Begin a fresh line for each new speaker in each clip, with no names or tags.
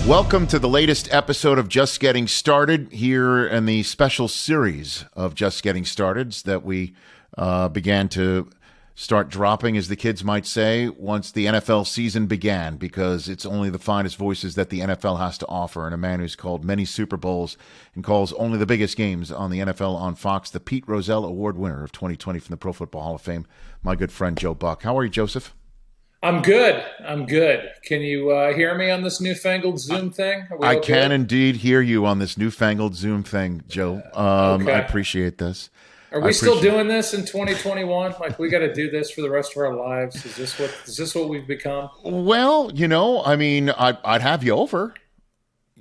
Welcome to the latest episode of Just Getting Started here in the special series of Just Getting Started that we began to start dropping, as the kids might say, once the NFL season began, because it's only the finest voices that the NFL has to offer. And a man who's called many Super Bowls and calls only the biggest games on the NFL on Fox, the Pete Rozelle Award winner of 2020 from the Pro Football Hall of Fame, my good friend Joe Buck. How are you, Joseph?
I'm good. Can you hear me on this newfangled Zoom thing?
I can indeed hear you on this newfangled Zoom thing, Joe.
Okay.
I appreciate this.
Are we still doing this in 2021? Like, we got to do this for the rest of our lives? Is this what we've become?
Well, I mean, I'd have you over.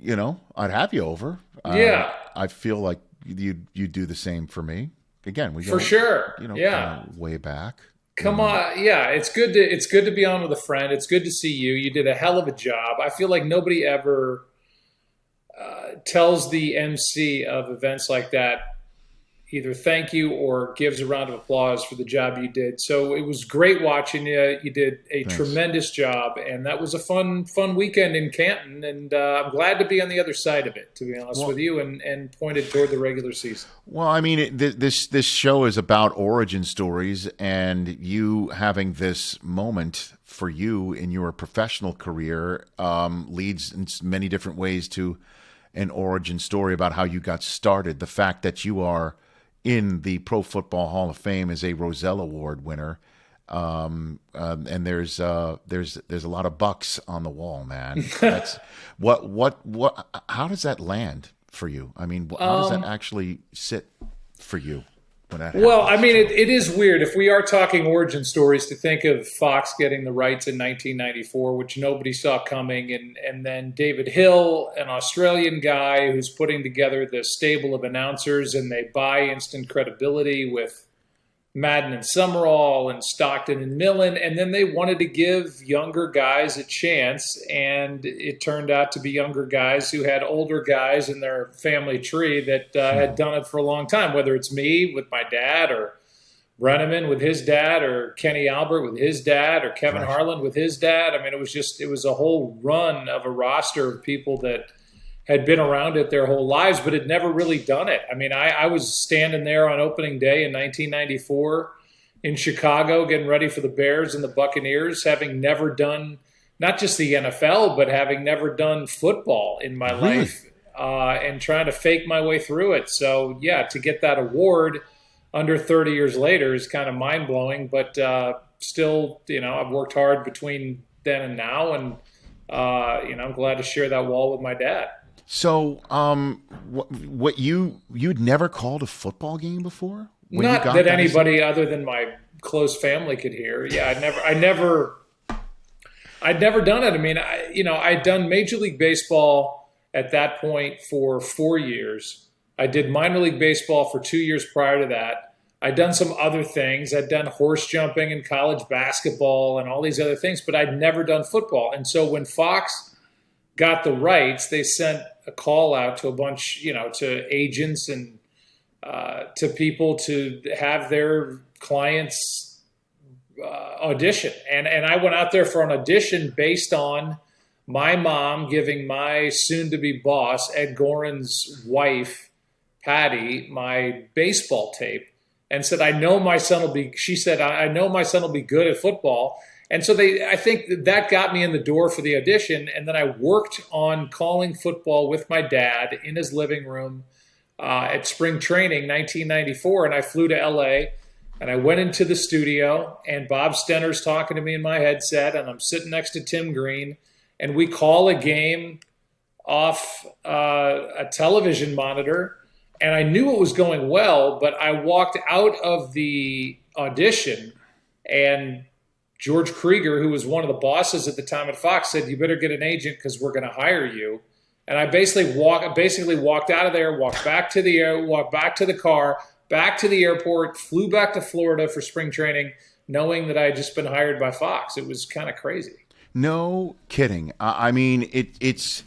I'd have you over.
Yeah.
I feel like you do the same for me. Again, we go,
for sure.
Yeah, way back.
Come on, yeah. It's good to be on with a friend. It's good to see you. You did a hell of a job. I feel like nobody ever tells the MC of events like that either thank you or gives a round of applause for the job you did. So it was great watching you. You did a tremendous job, and that was a fun weekend in Canton. And I'm glad to be on the other side of it, to be honest with you, and pointed toward the regular season.
Well, I mean, this show is about origin stories, and you having this moment for you in your professional career leads in many different ways to an origin story about how you got started. The fact that you are in the Pro Football Hall of Fame as a Rozelle Award winner, and there's a lot of bucks on the wall, man. That's what how does that land for you? I mean, how does that actually sit for you when that happens?
Well, I mean, it is weird if we are talking origin stories to think of Fox getting the rights in 1994, which nobody saw coming, and then David Hill, an Australian guy who's putting together this stable of announcers, and they buy instant credibility with Madden and Summerall and Stockton and Millen, and then they wanted to give younger guys a chance, and it turned out to be younger guys who had older guys in their family tree that had done it for a long time, whether it's me with my dad, or Brenneman with his dad, or Kenny Albert with his dad, or Kevin Harlan with his dad. I mean, it was a whole run of a roster of people that had been around it their whole lives, but had never really done it. I mean, I was standing there on opening day in 1994 in Chicago, getting ready for the Bears and the Buccaneers, having never done not just the NFL, but having never done football in my life, and trying to fake my way through it. So, yeah, to get that award under 30 years later is kind of mind-blowing, but still, I've worked hard between then and now, and, I'm glad to share that wall with my dad.
So, what you'd never called a football game before?
Not that anybody other than my close family could hear. Yeah, I'd never done it. I mean, I'd done Major League Baseball at that point for 4 years. I did minor league baseball for 2 years prior to that. I'd done some other things. I'd done horse jumping and college basketball and all these other things, but I'd never done football. And so when Fox got the rights, they sent a call out to a bunch, to agents and to people to have their clients audition. And I went out there for an audition based on my mom giving my soon-to-be boss, Ed Gorin's wife, Patty, my baseball tape, and said, I know my son will be good at football. And so I think that got me in the door for the audition. And then I worked on calling football with my dad in his living room at spring training, 1994. And I flew to LA, and I went into the studio, and Bob Stenner's talking to me in my headset, and I'm sitting next to Tim Green, and we call a game off a television monitor. And I knew it was going well, but I walked out of the audition, and George Krieger, who was one of the bosses at the time at Fox, said, you better get an agent because we're going to hire you. And I basically walked out of there, walked back to the car, back to the airport, flew back to Florida for spring training, knowing that I had just been hired by Fox. It was kind of crazy.
No kidding. I mean, it's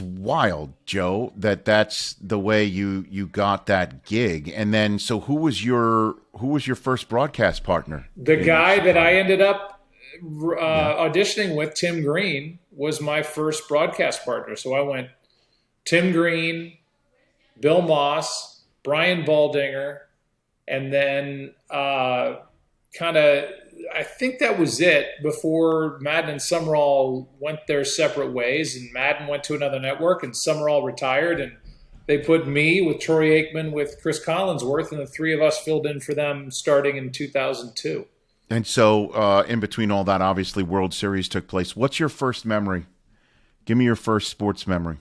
wild, Joe, that's the way you got that gig. And then, so who was your first broadcast partner?
The guy that I ended up auditioning with Tim Green was my first broadcast partner. So I went Tim Green, Bill Moss, Brian Baldinger, and then I think that was it before Madden and Summerall went their separate ways, and Madden went to another network, and Summerall retired, and they put me with Troy Aikman with Chris Collinsworth, and the three of us filled in for them starting in 2002.
And so in between all that, obviously, World Series took place. What's your first memory? Give me your first sports memory,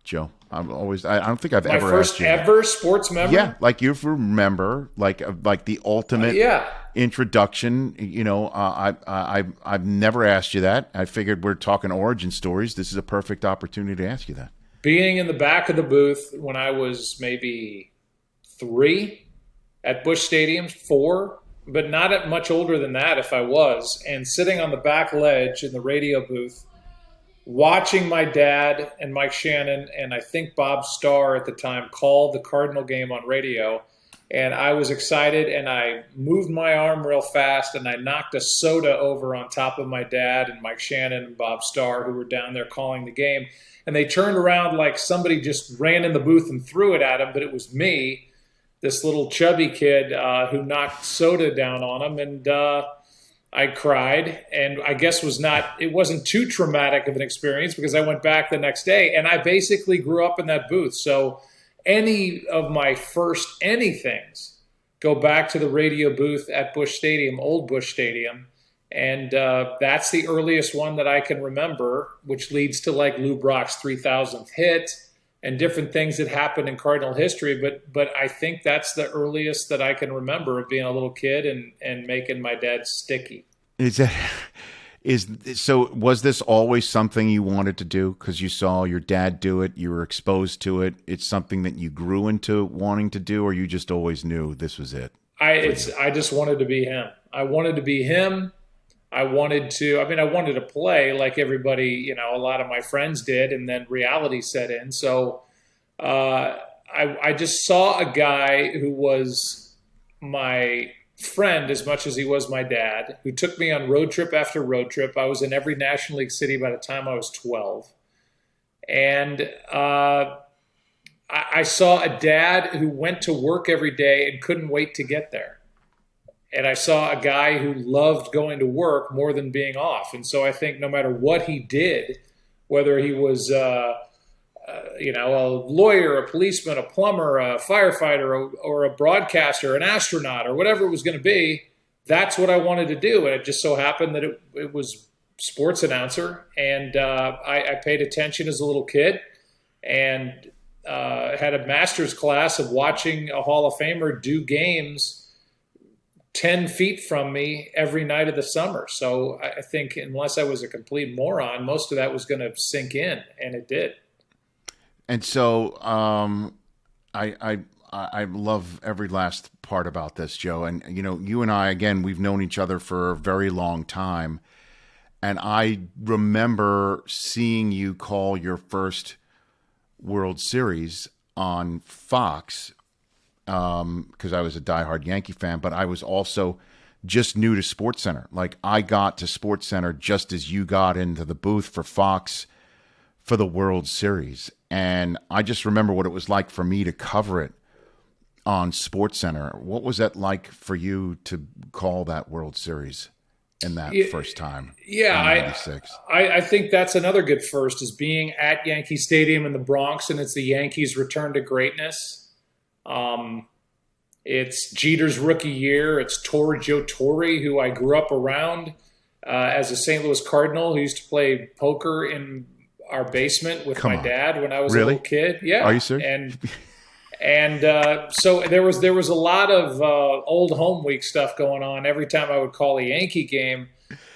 Joe. I don't think I've ever asked you.
My first ever sports memory?
Yeah, like you remember, like the ultimate introduction. You know, I've never asked you that. I figured we're talking origin stories. This is a perfect opportunity to ask you that.
Being in the back of the booth when I was maybe 3 at Busch Stadium, 4, but not at much older than that if I was, and sitting on the back ledge in the radio booth, watching my dad and Mike Shannon and I think Bob Starr at the time call the Cardinal game on radio. And I was excited, and I moved my arm real fast, and I knocked a soda over on top of my dad and Mike Shannon and Bob Starr, who were down there calling the game. And they turned around like somebody just ran in the booth and threw it at him, but it was me, this little chubby kid who knocked soda down on him. And I cried, and I guess it wasn't too traumatic of an experience because I went back the next day, and I basically grew up in that booth. So any of my first anythings go back to the radio booth at Busch Stadium, old Busch Stadium. And that's the earliest one that I can remember, which leads to like Lou Brock's 3,000th hit and different things that happened in Cardinal history. But I think that's the earliest that I can remember of being a little kid and making my dad sticky.
So was this always something you wanted to do because you saw your dad do it, you were exposed to it, it's something that you grew into wanting to do, or you just always knew this was it?
I just wanted to be him. I wanted to be him. I wanted to play like everybody, a lot of my friends did, and then reality set in. So I just saw a guy who was my friend as much as he was my dad, who took me on road trip after road trip. I was in every National League city by the time I was 12. And I saw a dad who went to work every day and couldn't wait to get there. And I saw a guy who loved going to work more than being off. And so I think no matter what he did, whether he was a lawyer, a policeman, a plumber, a firefighter, or a broadcaster, an astronaut, or whatever it was going to be, that's what I wanted to do. And it just so happened that it was sports announcer. And I paid attention as a little kid and had a master's class of watching a Hall of Famer do games 10 feet from me every night of the summer. So I think unless I was a complete moron, most of that was going to sink in, and it did.
And so I love every last part about this, Joe. And, you and I, again, we've known each other for a very long time. And I remember seeing you call your first World Series on Fox because I was a diehard Yankee fan, but I was also just new to SportsCenter. Like, I got to SportsCenter just as you got into the booth for Fox for the World Series. And I just remember what it was like for me to cover it on SportsCenter. What was that like for you to call that World Series in that first time?
Yeah, I think that's another good first, is being at Yankee Stadium in the Bronx, and it's the Yankees' return to greatness. It's Jeter's rookie year. It's Joe Torre, who I grew up around as a St. Louis Cardinal, who used to play poker in our basement with my dad when I was a little kid. Yeah.
Are you serious?
And so there was a lot of old home week stuff going on every time I would call a Yankee game.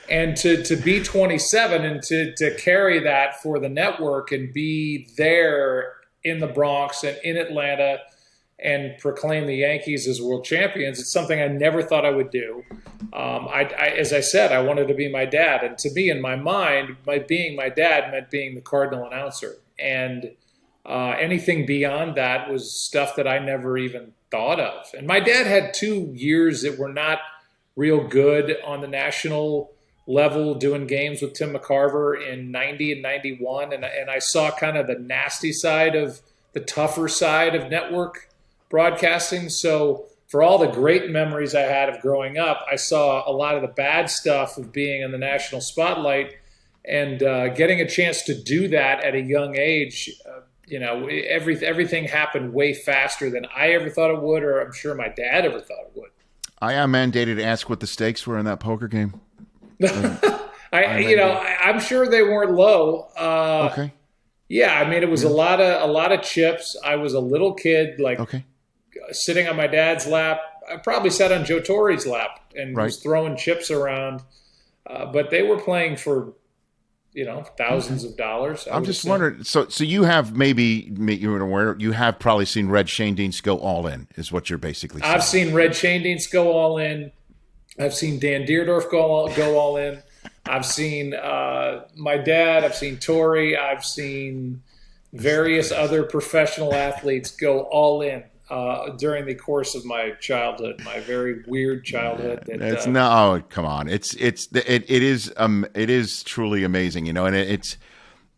And to be 27 and to carry that for the network and be there in the Bronx and in Atlanta and proclaim the Yankees as world champions, it's something I never thought I would do. As I said, I wanted to be my dad. And to me, in my mind, being my dad meant being the Cardinal announcer. And anything beyond that was stuff that I never even thought of. And my dad had 2 years that were not real good on the national level doing games with Tim McCarver in 90 and 91. And I saw kind of the nasty side of the tougher side of network broadcasting. So for all the great memories I had of growing up, I saw a lot of the bad stuff of being in the national spotlight, and getting a chance to do that at a young age. Everything happened way faster than I ever thought it would, or I'm sure my dad ever thought it would.
I am mandated to ask what the stakes were in that poker game.
I'm sure they weren't low.
Okay.
Yeah, I mean, it was a lot of chips. I was a little kid, sitting on my dad's lap. I probably sat on Joe Torre's lap and was throwing chips around. But they were playing for, thousands of dollars.
I'm just wondering. So you have you have probably seen Red Schoendienst go all in, is what you're basically saying.
I've seen Red Schoendienst go all in. I've seen Dan Deerdorf go all in. I've seen my dad. I've seen Torre. I've seen various other professional athletes go all in during the course of my childhood, my very weird childhood.
Come on. It is truly amazing, and it's,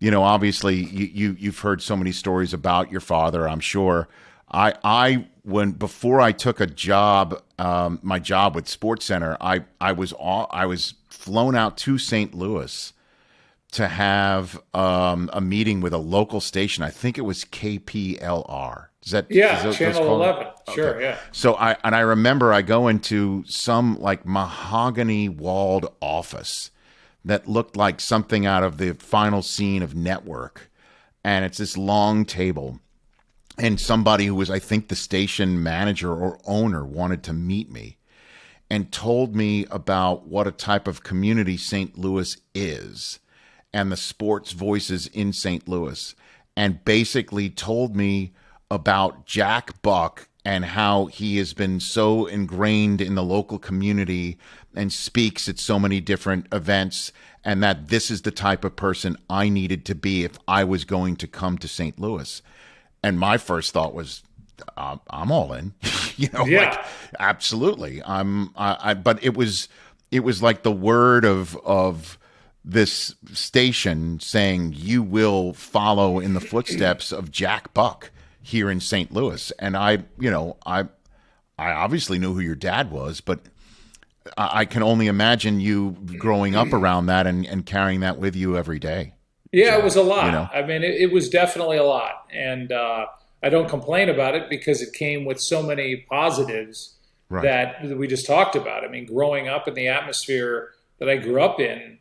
obviously you've heard so many stories about your father, I'm sure. Before I took a job, my job with SportsCenter, I was flown out to St. Louis to have a meeting with a local station. I think it was KPLR.
Channel 11. Okay. Sure, yeah.
So I remember I go into some mahogany walled office that looked like something out of the final scene of Network, and it's this long table. And somebody who was, I think, the station manager or owner wanted to meet me and told me about what a type of community St. Louis is and the sports voices in St. Louis, and basically told me about Jack Buck and how he has been so ingrained in the local community and speaks at so many different events, and that this is the type of person I needed to be if I was going to come to St. Louis. And my first thought was, I'm all in, absolutely. But it was like the word of this station saying, you will follow in the footsteps of Jack Buck here in St. Louis. And I obviously knew who your dad was, but I can only imagine you growing up around that and carrying that with you every day.
Yeah, it was a lot. I mean, it was definitely a lot. And I don't complain about it because it came with so many positives that we just talked about. I mean, growing up in the atmosphere that I grew up in,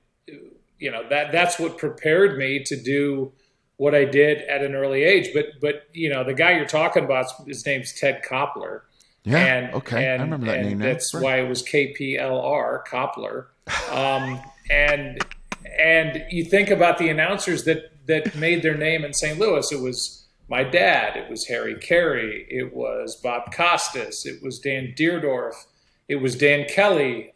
that's what prepared me to do what I did at an early age. But the guy you're talking about, his name's Ted Koppler.
Yeah, okay. I remember that name now.
That's why it was KPLR, Koppler. And you think about the announcers that made their name in St. Louis. It was my dad. It was Harry Carey. It was Bob Costas. It was Dan Deerdorf. It was Dan Kelly,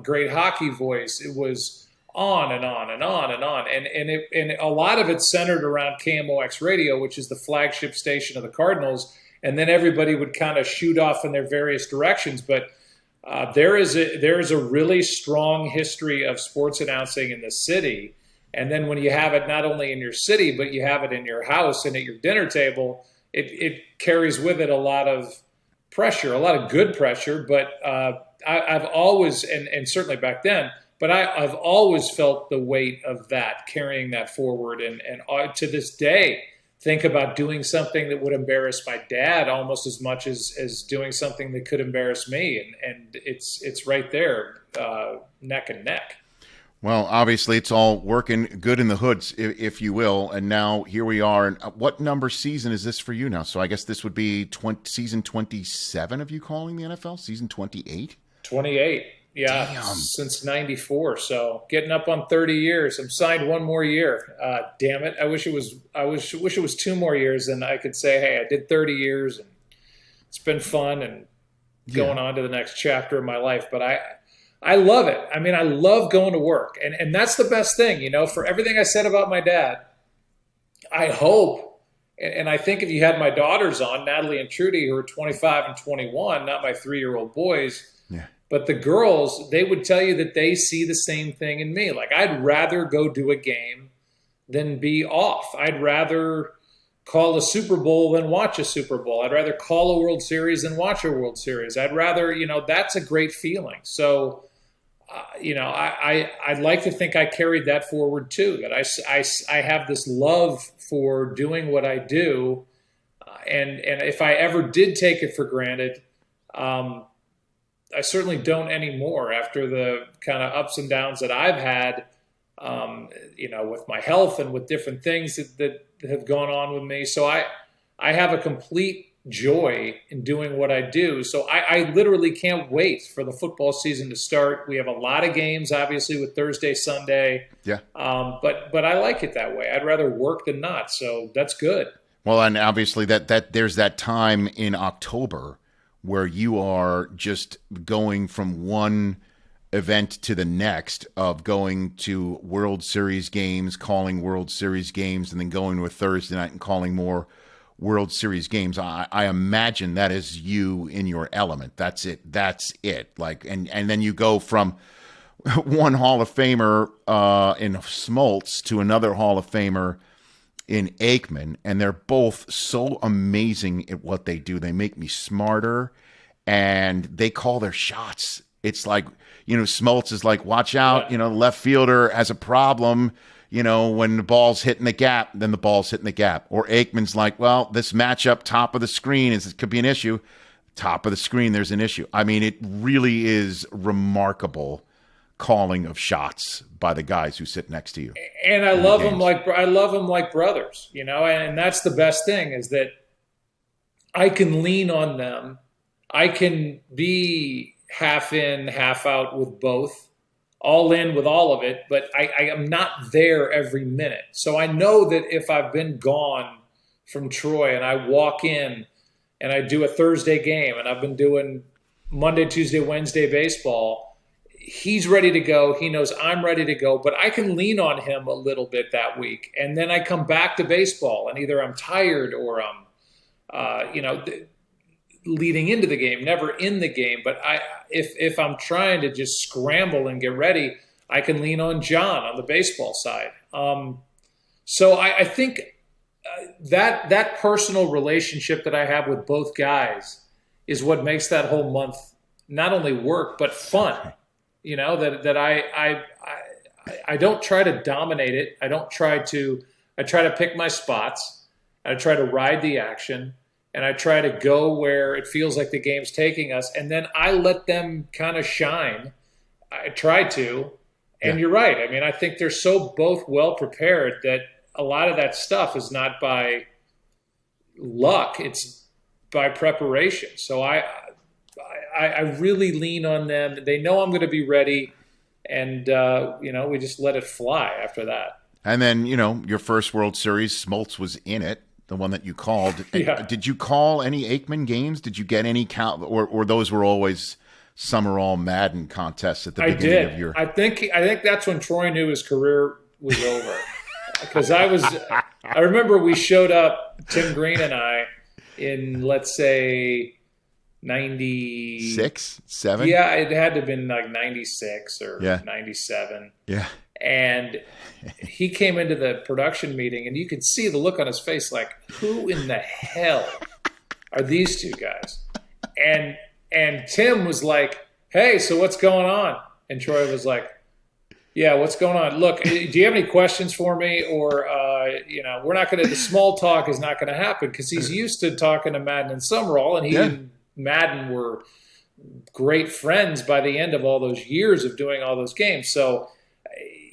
great hockey voice. It was on and on and on and on. And a lot of it centered around KMOX Radio, which is the flagship station of the Cardinals. And then everybody would kind of shoot off in their various directions. But there is a really strong history of sports announcing in the city. And then when you have it not only in your city, but you have it in your house and at your dinner table, it carries with it a lot of pressure, a lot of good pressure. But I've always, and certainly back then, but I've always felt the weight of that, carrying that forward. And to this day, think about doing something that would embarrass my dad almost as much as doing something that could embarrass me. And it's right there, neck and neck.
Well, obviously it's all working good in the hoods, if you will. And now here we are. And what number season is this for you now? So I guess this would be season 27 of you calling the NFL? Season 28?
28. Yeah, damn. Since 94. So getting up on 30 years. I'm signed one more year. Damn it. I wish it was 2 more years, and I could say, hey, I did 30 years and it's been fun and going on to the next chapter of my life. But I love it. I mean, I love going to work. And that's the best thing, for everything I said about my dad. I hope, and I think if you had my daughters on, Natalie and Trudy, who are 25 and 21, not my 3-year-old boys, But the girls, they would tell you that they see the same thing in me. Like, I'd rather go do a game than be off. I'd rather call a Super Bowl than watch a Super Bowl. I'd rather call a World Series than watch a World Series. I'd rather, that's a great feeling. So, I'd like to think I carried that forward too, that I have this love for doing what I do. And if I ever did take it for granted, I certainly don't anymore after the kind of ups and downs that I've had, with my health and with different things that have gone on with me. So I have a complete joy in doing what I do. So I literally can't wait for the football season to start. We have a lot of games, obviously, with Thursday, Sunday.
Yeah.
But I like it that way. I'd rather work than not. So that's good.
Well, and obviously that there's that time in October where you are just going from one event to the next, of going to World Series games, calling World Series games, and then going to a Thursday night and calling more World Series games. I imagine that is you in your element. That's it. Like, and then you go from one Hall of Famer in Smoltz to another Hall of Famer in Aikman, and they're both so amazing at what they do. They make me smarter, and they call their shots. It's like, Smoltz is like, watch out, the left fielder has a problem. When the ball's hitting the gap, then the ball's hitting the gap. Or Aikman's like, well, this matchup top of the screen could be an issue. Top of the screen, there's an issue. I mean, it really is remarkable calling of shots by the guys who sit next to you.
And I love them like brothers, and that's the best thing, is that I can lean on them. I can be half in, half out with both, all in with all of it, but I am not there every minute. So I know that if I've been gone from Troy and I walk in and I do a Thursday game and I've been doing Monday, Tuesday, Wednesday baseball, he's ready to go. He knows I'm ready to go, but I can lean on him a little bit that week. And then I come back to baseball and either I'm tired or I'm, leading into the game, never in the game. But if I'm trying to just scramble and get ready, I can lean on John on the baseball side. So I think that personal relationship that I have with both guys is what makes that whole month not only work but fun. That I don't try to dominate it. I try to pick my spots. I try to ride the action. And I try to go where it feels like the game's taking us. And then I let them kind of shine. I try to. And You're right. I mean, I think they're so both well prepared that a lot of that stuff is not by luck. It's by preparation. So I really lean on them. They know I'm going to be ready. And, we just let it fly after that.
And then, your first World Series, Smoltz was in it. The one that you called.
Yeah.
Did you call any Aikman games? Did you get any count, or those were always Summer All Madden contests at the beginning of your?
I think that's when Troy knew his career was over. Because I remember we showed up, Tim Green and I, in, let's say,
96, 7.
Yeah, it had to have been like 96 or 97.
Yeah.
And he came into the production meeting, and you could see the look on his face like, who in the hell are these two guys? And Tim was like, hey, so what's going on? And Troy was like, yeah, what's going on? Look, do you have any questions for me? Or, we're not going to – the small talk is not going to happen, because he's used to talking to Madden and Summerall, and he and Madden were great friends by the end of all those years of doing all those games. So –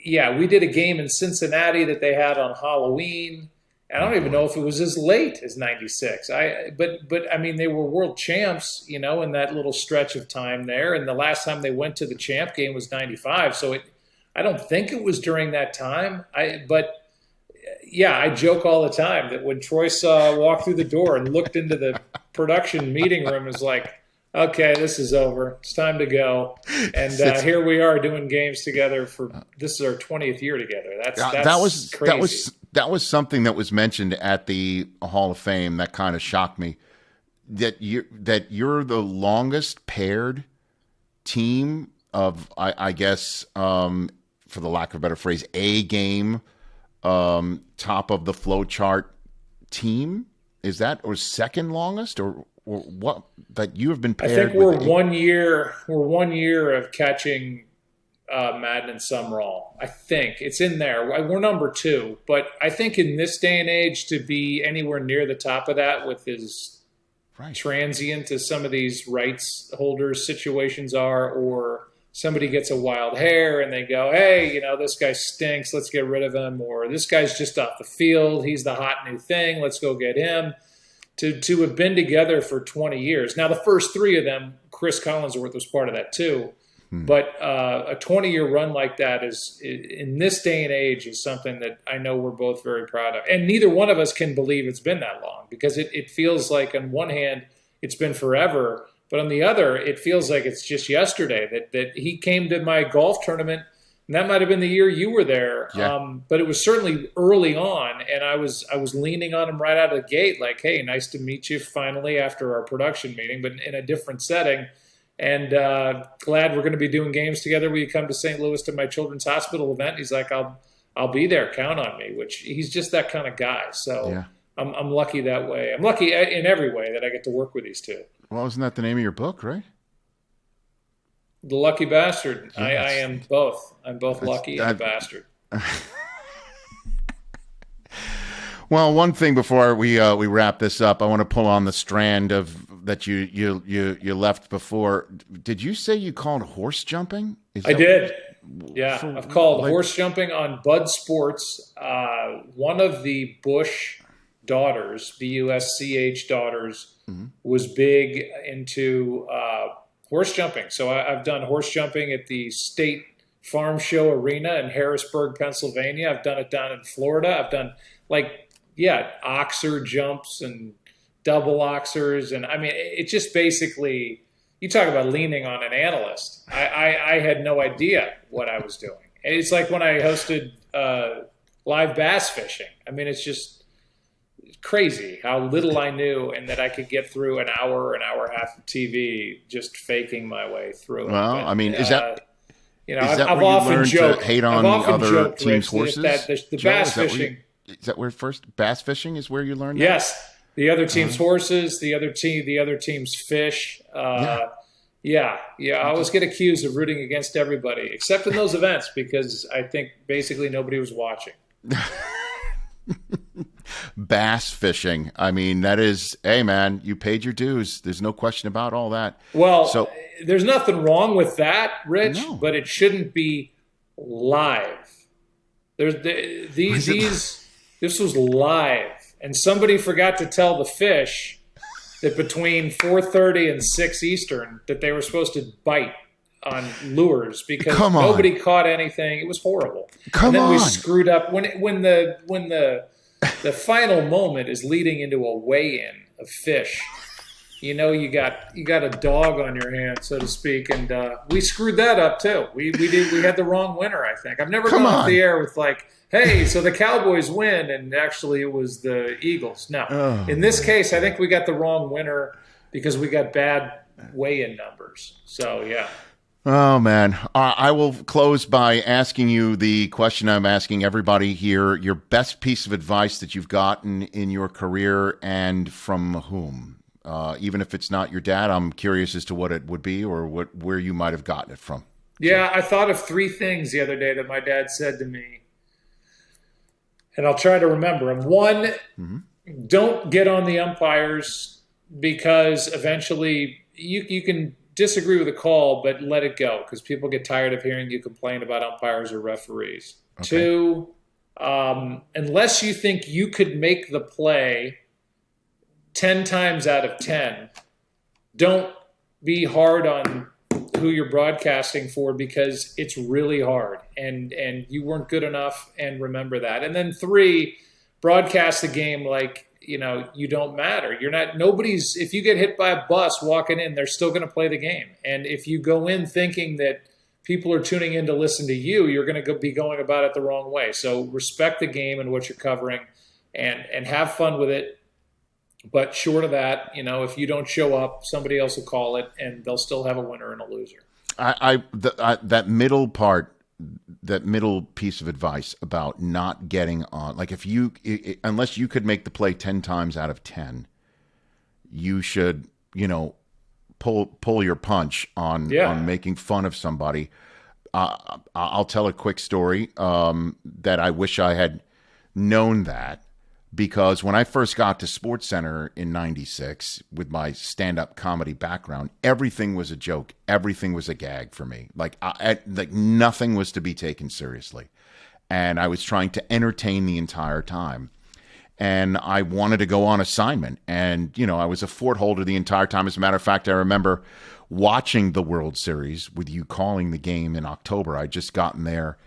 yeah, we did a game in Cincinnati that they had on Halloween. I don't even know if it was as late as 96. But I mean, they were world champs, in that little stretch of time there. And the last time they went to the champ game was 95. So I don't think it was during that time. But I joke all the time that when Troy walked through the door and looked into the production meeting room, it was like, okay, this is over. It's time to go. And here we are doing games together this is our 20th year together. That's crazy. That was
something that was mentioned at the Hall of Fame that kind of shocked me. That you're the longest paired team of, I guess, for the lack of a better phrase, a game, top of the flow chart team? Is that, or second longest, or what, that you have been paired?
I think we're 1 year. We're 1 year of catching Madden and Summerall. I think it's in there. We're number 2, but I think in this day and age, to be anywhere near the top of that with as transient as some of these rights holders situations are, or somebody gets a wild hair and they go, hey, this guy stinks, let's get rid of him, or this guy's just off the field, he's the hot new thing, let's go get him. To have been together for 20 years. Now, the first 3 of them, Chris Collinsworth was part of that too. But a 20-year run like that is, in this day and age, is something that I know we're both very proud of. And neither one of us can believe it's been that long, because it feels like, on one hand, it's been forever, but on the other, it feels like it's just yesterday that he came to my golf tournament, and that might have been the year you were there.
Yeah.
But it was certainly early on, and I was leaning on him right out of the gate, like, hey, nice to meet you finally after our production meeting, but in a different setting. And glad we're going to be doing games together. Will you come to St. Louis to my Children's Hospital event? He's like, I'll be there. Count on me. Which, he's just that kind of guy. So yeah. I'm lucky that way. I'm lucky in every way that I get to work with these two.
Well, isn't that the name of your book, right?
The Lucky Bastard. Yes. I am both. I'm both lucky and a bastard.
Well, one thing before we wrap this up, I want to pull on the strand of that you left before. Did you say you called horse jumping?
I did. Yeah, I've called horse jumping on Bud Sports. One of the Bush daughters, BUSCH daughters, was big into horse jumping. So I've done horse jumping at the State Farm Show Arena in Harrisburg, Pennsylvania. I've done it down in Florida. I've done oxer jumps and double oxers. And I mean, it just basically, you talk about leaning on an analyst. I had no idea what I was doing. It's like when I hosted live bass fishing. I mean, it's just crazy how little I knew, and that I could get through an hour and a half of TV just faking my way through it.
Well,
but,
I mean, is that
I've
where
often
you learned
joked,
to hate on the other team's horses?
The bass fishing.
Is that where first bass fishing is where you learned that?
Yes, the other team's horses, the other team's fish. Yeah. I always get accused of rooting against everybody, except in those events, because I think basically nobody was watching.
Bass fishing. I mean, that is, hey man, you paid your dues. There's no question about all that.
Well, there's nothing wrong with that, Rich,
No.
but it shouldn't be live. This was live, and somebody forgot to tell the fish that between 4:30 and 6 Eastern that they were supposed to bite on lures, because nobody caught anything. It was horrible. We screwed up when the final moment is leading into a weigh-in of fish. You got a dog on your hand, so to speak, and we screwed that up too. We had the wrong winner, I think. I've never gone off the air with hey, so the Cowboys win, and actually it was the Eagles. No, in this case, I think we got the wrong winner because we got bad weigh-in numbers. So yeah.
Oh, man. I will close by asking you the question I'm asking everybody here. Your best piece of advice that you've gotten in your career, and from whom? Even if it's not your dad, I'm curious as to what it would be, or where you might have gotten it from.
Yeah, I thought of 3 things the other day that my dad said to me, and I'll try to remember them. One, don't get on the umpires, because eventually you can disagree with a call, but let it go, because people get tired of hearing you complain about umpires or referees. Okay. 2, unless you think you could make the play 10 times out of 10, don't be hard on who you're broadcasting for, because it's really hard, and you weren't good enough, and remember that. And then 3, broadcast the game like you don't matter. If you get hit by a bus walking in, they're still going to play the game. And if you go in thinking that people are tuning in to listen to you, you're going to be going about it the wrong way. So respect the game and what you're covering, and have fun with it. But short of that, if you don't show up, somebody else will call it, and they'll still have a winner and a loser.
that middle part, that middle piece of advice about not getting on, like if you, unless you could make the play 10 times out of 10, you should, pull your punch on making fun of somebody. I'll tell a quick story that I wish I had known that, because when I first got to SportsCenter in '96 with my stand-up comedy background, everything was a joke. Everything was a gag for me. Like nothing was to be taken seriously. And I was trying to entertain the entire time. And I wanted to go on assignment. And, I was a fort holder the entire time. As a matter of fact, I remember watching the World Series with you calling the game in October. I'd just gotten there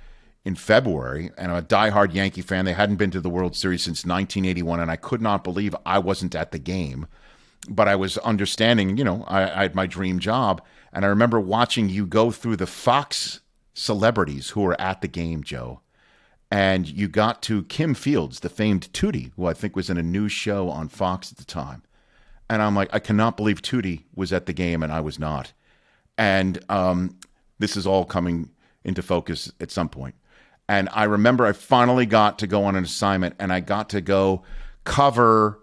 in February, and I'm a diehard Yankee fan. They hadn't been to the World Series since 1981, and I could not believe I wasn't at the game. But I was understanding, I had my dream job. And I remember watching you go through the Fox celebrities who were at the game, Joe. And you got to Kim Fields, the famed Tootie, who I think was in a news show on Fox at the time. And I'm like, I cannot believe Tootie was at the game and I was not. And this is all coming into focus at some point. And I remember I finally got to go on an assignment, and I got to go cover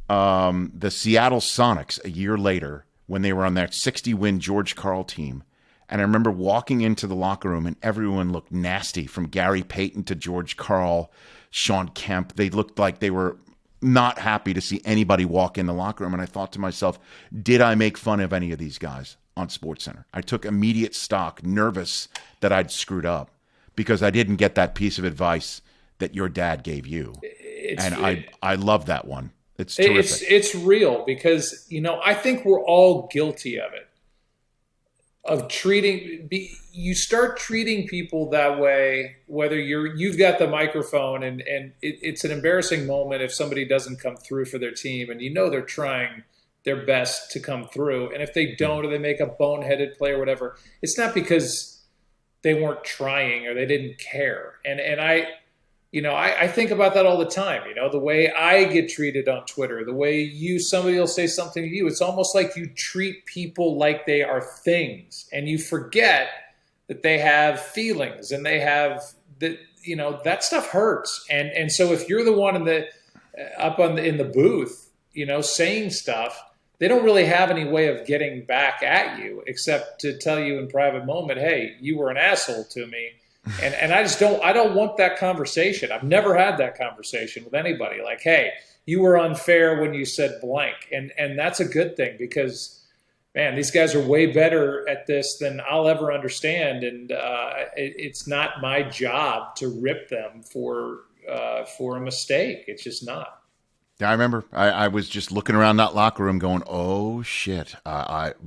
the Seattle Sonics a year later when they were on that 60-win George Karl team. And I remember walking into the locker room, and everyone looked nasty, from Gary Payton to George Karl, Sean Kemp. They looked like they were not happy to see anybody walk in the locker room. And I thought to myself, did I make fun of any of these guys on SportsCenter? I took immediate stock, nervous that I'd screwed up, because I didn't get that piece of advice that your dad gave you. I love that one. It's terrific.
It's real, because, I think we're all guilty of it. Of you start treating people that way, whether you've got the microphone, and it's an embarrassing moment if somebody doesn't come through for their team, and they're trying their best to come through. And if they don't, or they make a boneheaded play or whatever, it's not because they weren't trying or they didn't care. And I think about that all the time. The way I get treated on Twitter, the way somebody will say something to you, it's almost like you treat people like they are things, and you forget that they have feelings, and they have that stuff hurts. And so if you're the one in the booth, saying stuff, they don't really have any way of getting back at you except to tell you in private moment, hey, you were an asshole to me. And I don't want that conversation. I've never had that conversation with anybody. Like, hey, you were unfair when you said blank. And that's a good thing, because, man, these guys are way better at this than I'll ever understand. And it's not my job to rip them for a mistake. It's just not.
I remember I was just looking around that locker room going, oh, shit.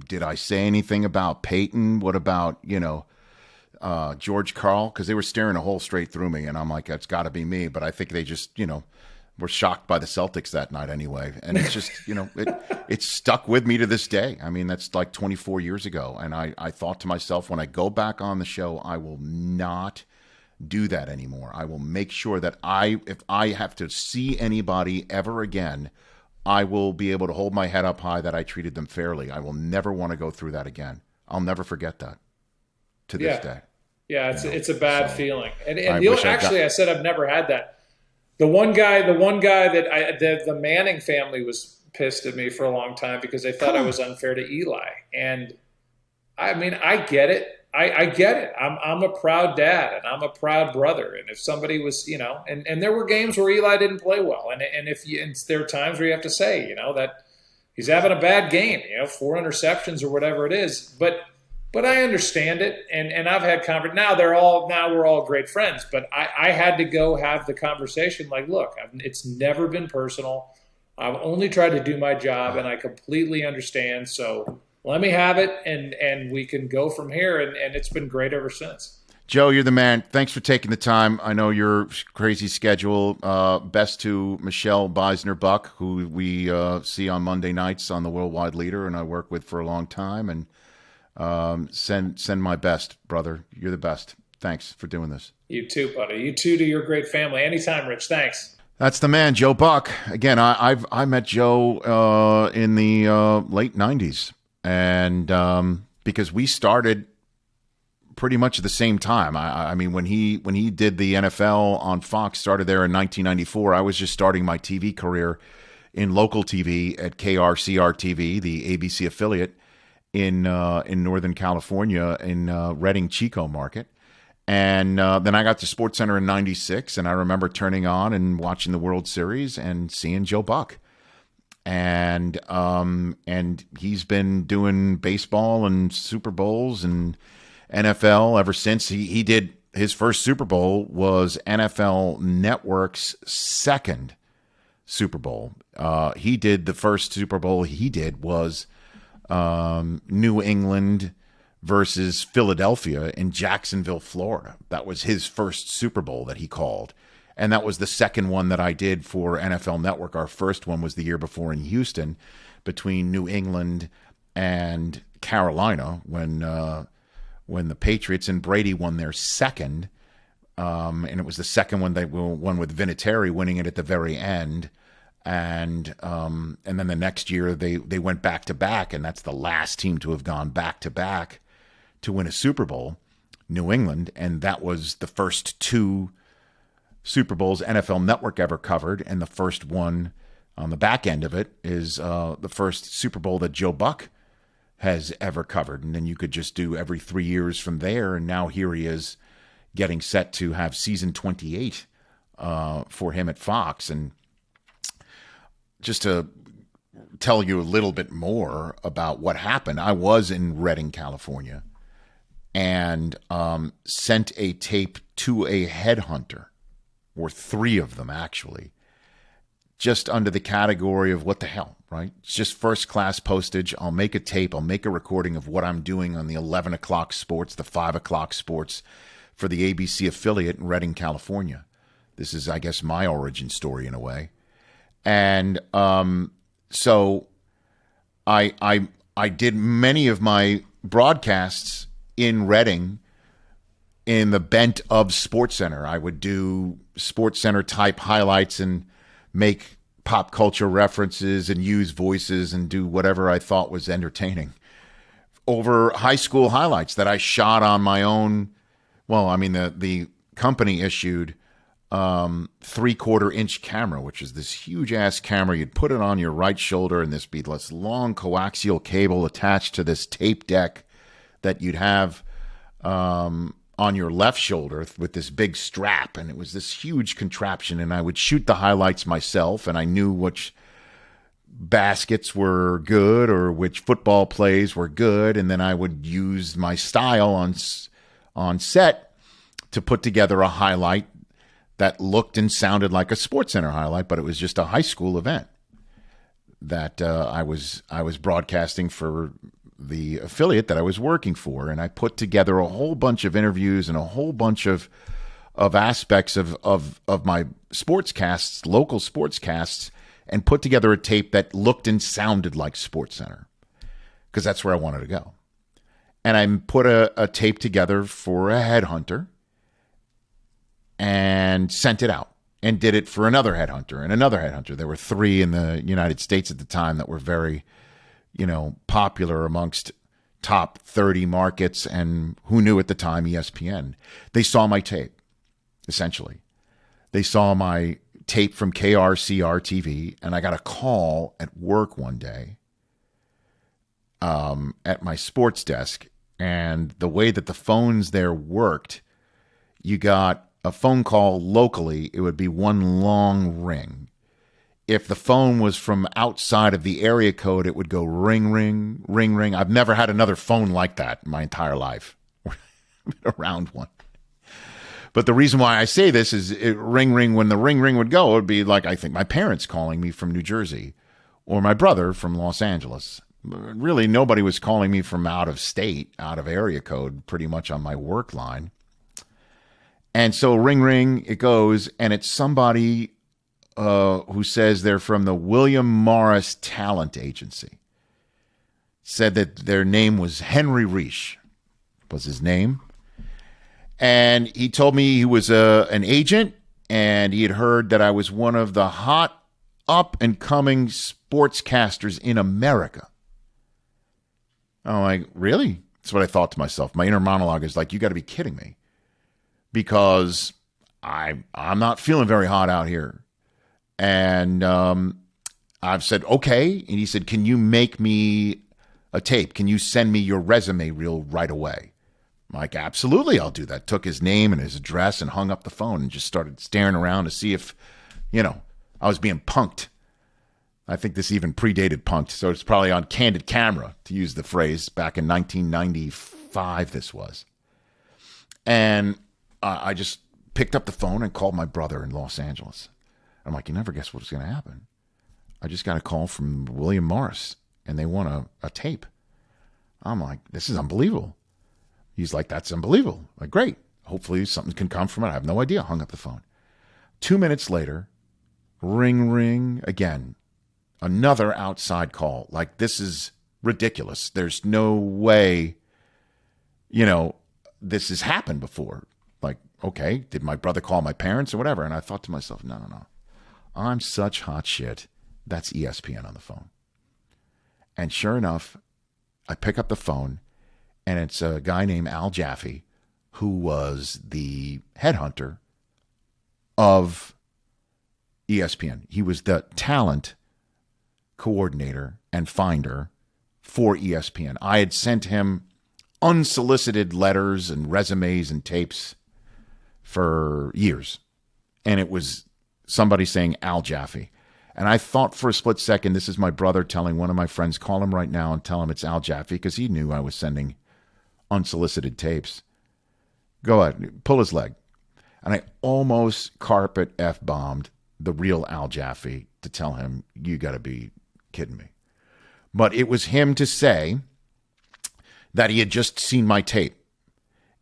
Did I say anything about Peyton? What about, George Karl? Because they were staring a hole straight through me, and I'm like, that's got to be me. But I think they just, were shocked by the Celtics that night anyway. And it's just, it stuck with me to this day. I mean, that's like 24 years ago. And I thought to myself, when I go back on the show, I will not do that anymore. I will make sure that if I have to see anybody ever again, I will be able to hold my head up high that I treated them fairly. I will never want to go through that again. I'll never forget that to this day.
Yeah, it's a bad feeling. And I said I've never had that. The one guy that the Manning family was pissed at me for a long time because they thought I was unfair to Eli. And I mean, I get it. I get it. I'm a proud dad, and I'm a proud brother. And if somebody was, and there were games where Eli didn't play well. And there are times where you have to say, that he's having a bad game, 4 interceptions or whatever it is. But I understand it, and I've had now we're all great friends, but I had to go have the conversation like, look, it's never been personal. I've only tried to do my job, and I completely understand. So let me have it, and we can go from here, and it's been great ever since.
Joe, you're the man. Thanks for taking the time. I know your crazy schedule. Best to Michelle Beisner-Buck, who we see on Monday nights on the Worldwide Leader, and I work with for a long time, and send my best, brother. You're the best. Thanks for doing this.
You too, buddy. You too, to your great family. Anytime, Rich. Thanks.
That's the man, Joe Buck. Again, I met Joe in the late 90s, and because we started pretty much at the same time. I mean, when he did the NFL on Fox, started there in 1994, I was just starting my TV career in local TV at KRCR TV, the ABC affiliate in Northern California in Redding Chico Market. And then I got to SportsCenter in 96, and I remember turning on and watching the World Series and seeing Joe Buck. And he's been doing baseball and Super Bowls and NFL ever since. He did his first Super Bowl was NFL Network's second Super Bowl. He did the first Super Bowl he did was New England versus Philadelphia in Jacksonville, Florida. That was his first Super Bowl that he called. And that was the second one that I did for NFL Network. Our first one was the year before in Houston between New England and Carolina when the Patriots and Brady won their second. And it was the second one they won with Vinatieri winning it at the very end. And then the next year they went back-to-back, and that's the last team to have gone back-to-back to win a Super Bowl, New England. And that was the first two Super Bowls NFL Network ever covered, and the first one on the back end of it is the first Super Bowl that Joe Buck has ever covered. And then you could just do every 3 years from there, and now here he is getting set to have season 28 for him at Fox. And just to tell you a little bit more about what happened, I was in Redding, California, and sent a tape to a headhunter, or three of them actually, just under the category of what the hell, right? It's just first class postage. I'll make a tape. I'll make a recording of what I'm doing on the 11 o'clock sports, the 5 o'clock sports for the ABC affiliate in Redding, California. This is, I guess, my origin story in a way. And so I did many of my broadcasts in Redding in the bent of SportsCenter. I would do SportsCenter type highlights and make pop culture references and use voices and do whatever I thought was entertaining over high school highlights that I shot on my own. Well, I mean, the company issued 3/4 inch camera, which is this huge ass camera. You'd put it on your right shoulder, and this be this long coaxial cable attached to this tape deck that you'd have on your left shoulder with this big strap. And it was this huge contraption, and I would shoot the highlights myself, and I knew which baskets were good or which football plays were good, and then I would use my style on set to put together a highlight that looked and sounded like a SportsCenter highlight, but it was just a high school event that I was broadcasting for the affiliate that I was working for. And I put together a whole bunch of interviews and a whole bunch of aspects of my sportscasts, local sportscasts, and put together a tape that looked and sounded like SportsCenter, because that's where I wanted to go. And I put a tape together for a headhunter and sent it out, and did it for another headhunter and another headhunter. There were 3 in the United States at the time that were very, popular amongst top 30 markets, and who knew at the time? ESPN. They saw my tape, essentially. They saw my tape from KRCR TV, and I got a call at work one day at my sports desk, and the way that the phones there worked, you got a phone call locally, it would be one long ring. If the phone was from outside of the area code, it would go ring, ring, ring, ring. I've never had another phone like that in my entire life. I've been around one. But the reason why I say this is ring, ring, when the ring, ring would go, it would be like, I think, my parents calling me from New Jersey or my brother from Los Angeles. Really, nobody was calling me from out of state, out of area code, pretty much on my work line. And so ring, ring, it goes, and it's somebody who says they're from the William Morris Talent Agency. Said that their name was Henry Reich, was his name. And he told me he was an agent, and he had heard that I was one of the hot up-and-coming sportscasters in America. I'm like, really? That's what I thought to myself. My inner monologue is like, you got to be kidding me, because I'm not feeling very hot out here. And I've said, okay. And he said, can you make me a tape? Can you send me your resume reel right away? I'm like, absolutely, I'll do that. Took his name and his address and hung up the phone and just started staring around to see if, I was being punked. I think this even predated punked, so it's probably on candid camera, to use the phrase. Back in 1995, this was. And I just picked up the phone and called my brother in Los Angeles. I'm like, you never guess what's going to happen. I just got a call from William Morris, and they want a tape. I'm like, this is unbelievable. He's like, that's unbelievable. I'm like, great. Hopefully something can come from it. I have no idea. Hung up the phone. 2 minutes later, ring, ring again. Another outside call. Like, this is ridiculous. There's no way, this has happened before. Like, okay, did my brother call my parents or whatever? And I thought to myself, no. I'm such hot shit. That's ESPN on the phone. And sure enough, I pick up the phone, and it's a guy named Al Jaffe, who was the headhunter of ESPN. He was the talent coordinator and finder for ESPN. I had sent him unsolicited letters and resumes and tapes for years. And it was somebody saying Al Jaffe. And I thought for a split second, this is my brother telling one of my friends, call him right now and tell him it's Al Jaffe, because he knew I was sending unsolicited tapes. Go ahead, pull his leg. And I almost carpet F-bombed the real Al Jaffe to tell him, you got to be kidding me. But it was him to say that he had just seen my tape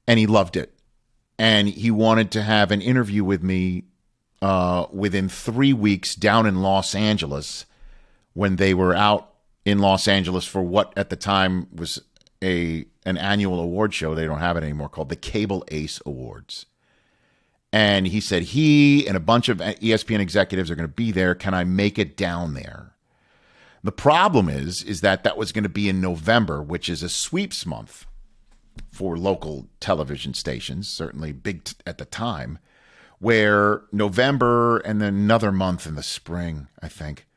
and he loved it. And he wanted to have an interview with me within 3 weeks down in Los Angeles, when they were out in Los Angeles for what at the time was an annual award show. They don't have it anymore, called the Cable Ace Awards. And he said he and a bunch of ESPN executives are going to be there. Can I make it down there? The problem is that was going to be in November, which is a sweeps month for local television stations, certainly big at the time, where November and then another month in the spring, I think.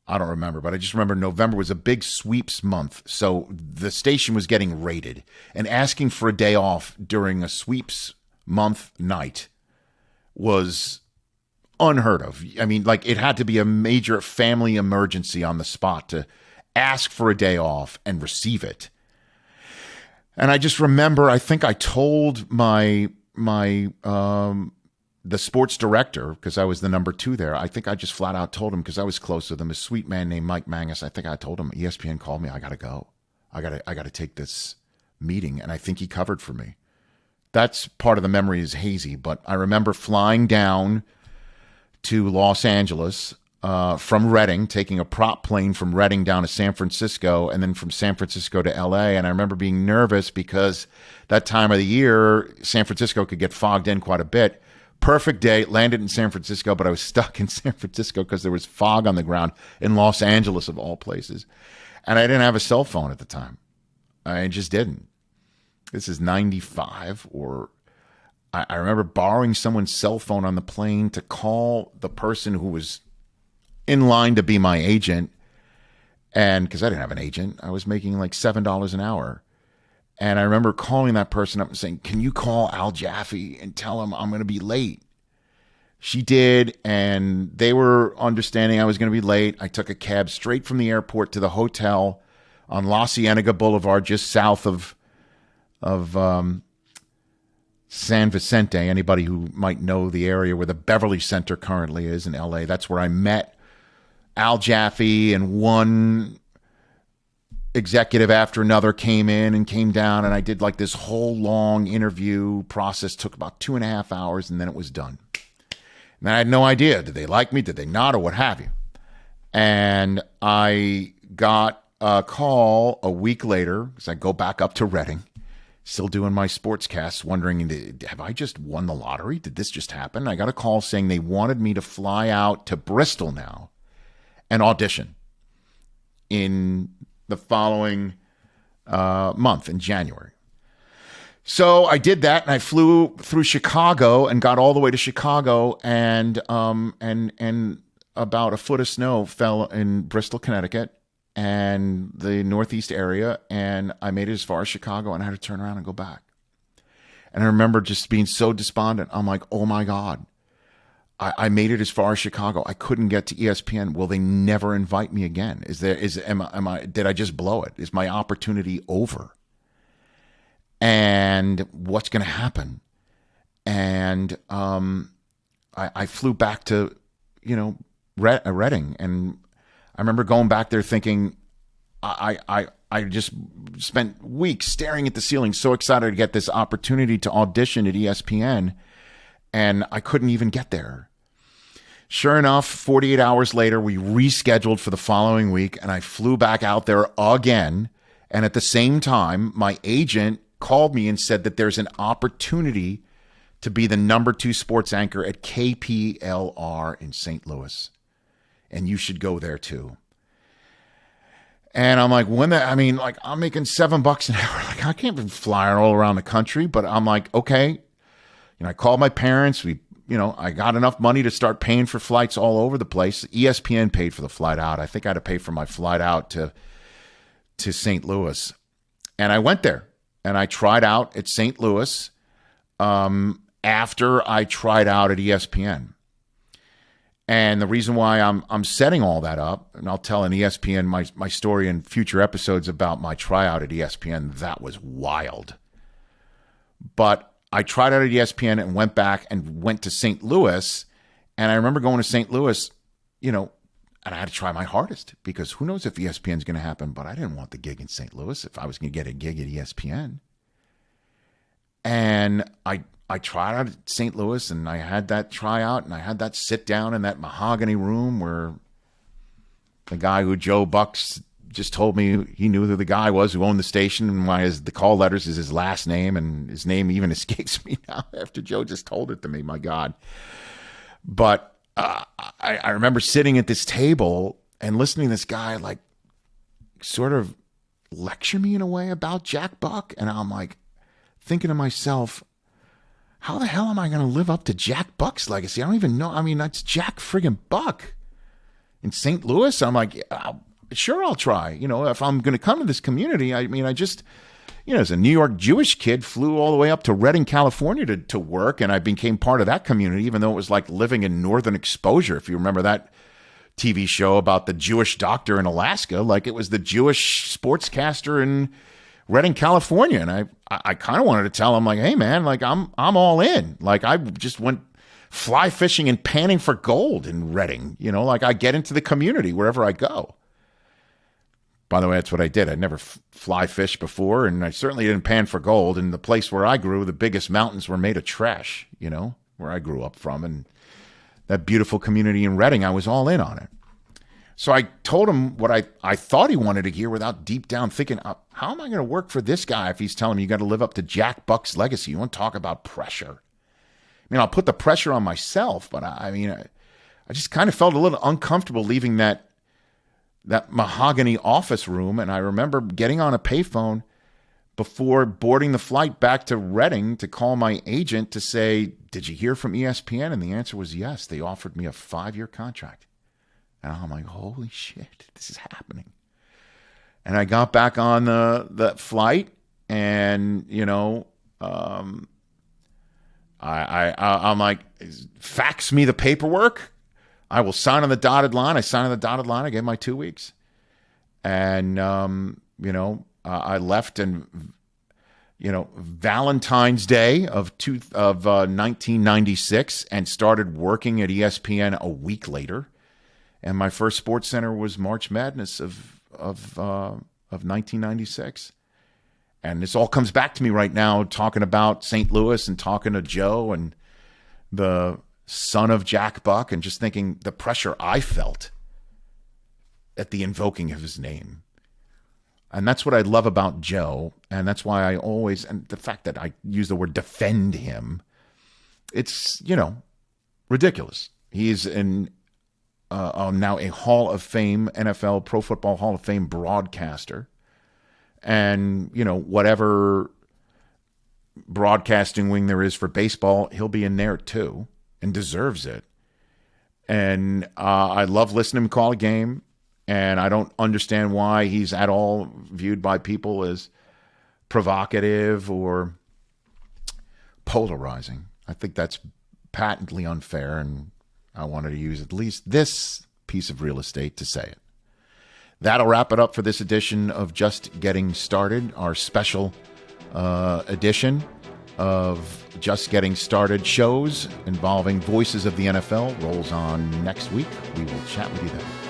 I don't remember, but I just remember November was a big sweeps month. So the station was getting rated, and asking for a day off during a sweeps month night was unheard of. I mean, like, it had to be a major family emergency on the spot to ask for a day off and receive it. And I just remember, I think I told the sports director, because I was the number 2 there. I think I just flat out told him, because I was close with him, a sweet man named Mike Mangus. I think I told him, ESPN called me. I got to go. I got to take this meeting. And I think he covered for me. That's part of the memory is hazy, but I remember flying down to Los Angeles from Reading, taking a prop plane from Reading down to San Francisco, and then from San Francisco to LA. And I remember being nervous because that time of the year, San Francisco could get fogged in quite a bit. Perfect day, landed in San Francisco, but I was stuck in San Francisco because there was fog on the ground in Los Angeles, of all places. And I didn't have a cell phone at the time. I just didn't. This is 95, or I remember borrowing someone's cell phone on the plane to call the person who was in line to be my agent. And because I didn't have an agent, I was making like $7 an hour. And I remember calling that person up and saying, can you call Al Jaffe and tell him I'm going to be late? She did, and they were understanding I was going to be late. I took a cab straight from the airport to the hotel on La Cienega Boulevard, just south of San Vicente. Anybody who might know the area where the Beverly Center currently is in LA, that's where I met Al Jaffe, and one executive after another came in and came down, and I did like this whole long interview process. Took about 2.5 hours, and then it was done. And I had no idea, did they like me, did they not, or what have you. And I got a call a week later, because I go back up to Reading, still doing my sportscasts, wondering, have I just won the lottery? Did this just happen? I got a call saying they wanted me to fly out to Bristol now and audition in the following month in January. So I did that, and I flew through Chicago and got all the way to Chicago, and about a foot of snow fell in Bristol, Connecticut, and the Northeast area, and I made it as far as Chicago, and I had to turn around and go back. And I remember just being so despondent. I'm like, oh my God, I made it as far as Chicago. I couldn't get to ESPN. Will they never invite me again? Did I just blow it? Is my opportunity over? And what's going to happen? And I flew back to, Reading, and I remember going back there thinking, I just spent weeks staring at the ceiling, so excited to get this opportunity to audition at ESPN, and I couldn't even get there. Sure enough, 48 hours later, we rescheduled for the following week, and I flew back out there again. And at the same time, my agent called me and said that there's an opportunity to be the number 2 sports anchor at KPLR in St. Louis, and you should go there too. And I'm like, I'm making $7 an hour. Like, I can't be flying all around the country, but I'm like, okay. I called my parents. I got enough money to start paying for flights all over the place. ESPN paid for the flight out. I think I had to pay for my flight out to St. Louis. And I went there, and I tried out at St. Louis after I tried out at ESPN. And the reason why I'm setting all that up, and I'll tell an ESPN my story in future episodes about my tryout at ESPN, that was wild. But I tried out at ESPN and went back and went to St. Louis. And I remember going to St. Louis, and I had to try my hardest, because who knows if ESPN is going to happen, but I didn't want the gig in St. Louis if I was going to get a gig at ESPN. And I tried out at St. Louis, and I had that tryout, and I had that sit down in that mahogany room where the guy who Joe Bucks just told me he knew who the guy was who owned the station, and why the call letters is his last name, and his name even escapes me now after Joe just told it to me. My God. But I remember sitting at this table and listening to this guy like sort of lecture me in a way about Jack Buck, and I'm like thinking to myself, how the hell am I going to live up to Jack Buck's legacy? I don't even know. I mean, that's Jack friggin' Buck in St. Louis. I'm like, sure, I'll try. If I'm going to come to this community, I just, as a New York Jewish kid, flew all the way up to Redding, California to work, and I became part of that community, even though it was like living in Northern Exposure. If you remember that TV show about the Jewish doctor in Alaska, like it was the Jewish sportscaster in Redding, California. And I kind of wanted to tell him, like, hey man, like I'm all in. Like I just went fly fishing and panning for gold in Redding. Like I get into the community wherever I go. By the way, that's what I did. I never fly fished before, and I certainly didn't pan for gold. In the place where I grew, the biggest mountains were made of trash, where I grew up from. And that beautiful community in Redding, I was all in on it. So I told him what I thought he wanted to hear without deep down thinking, how am I going to work for this guy if he's telling me you got to live up to Jack Buck's legacy? You want to talk about pressure? I mean, I'll put the pressure on myself, but I just kind of felt a little uncomfortable leaving that mahogany office room. And I remember getting on a payphone before boarding the flight back to Reading to call my agent to say, did you hear from ESPN? And the answer was yes. They offered me a 5-year contract. And I'm like, holy shit, this is happening. And I got back on the flight, and, I'm like, fax me the paperwork. I will sign on the dotted line. I signed on the dotted line. I gave my 2 weeks. And, I left, and, Valentine's Day of 1996, and started working at ESPN a week later. And my first Sports Center was March Madness of 1996. And this all comes back to me right now, talking about St. Louis and talking to Joe and the son of Jack Buck, and just thinking the pressure I felt at the invoking of his name. And that's what I love about Joe. And that's why I always, and the fact that I use the word defend him, it's, ridiculous. He's now a Hall of Fame, NFL Pro Football Hall of Fame broadcaster. And, whatever broadcasting wing there is for baseball, he'll be in there too, and deserves it. And I love listening to him call a game, and I don't understand why he's at all viewed by people as provocative or polarizing. I think that's patently unfair, and I wanted to use at least this piece of real estate to say it. That'll wrap it up for this edition of Just Getting Started, our special edition of Just Getting Started shows involving voices of the NFL rolls on next week. We will chat with you then.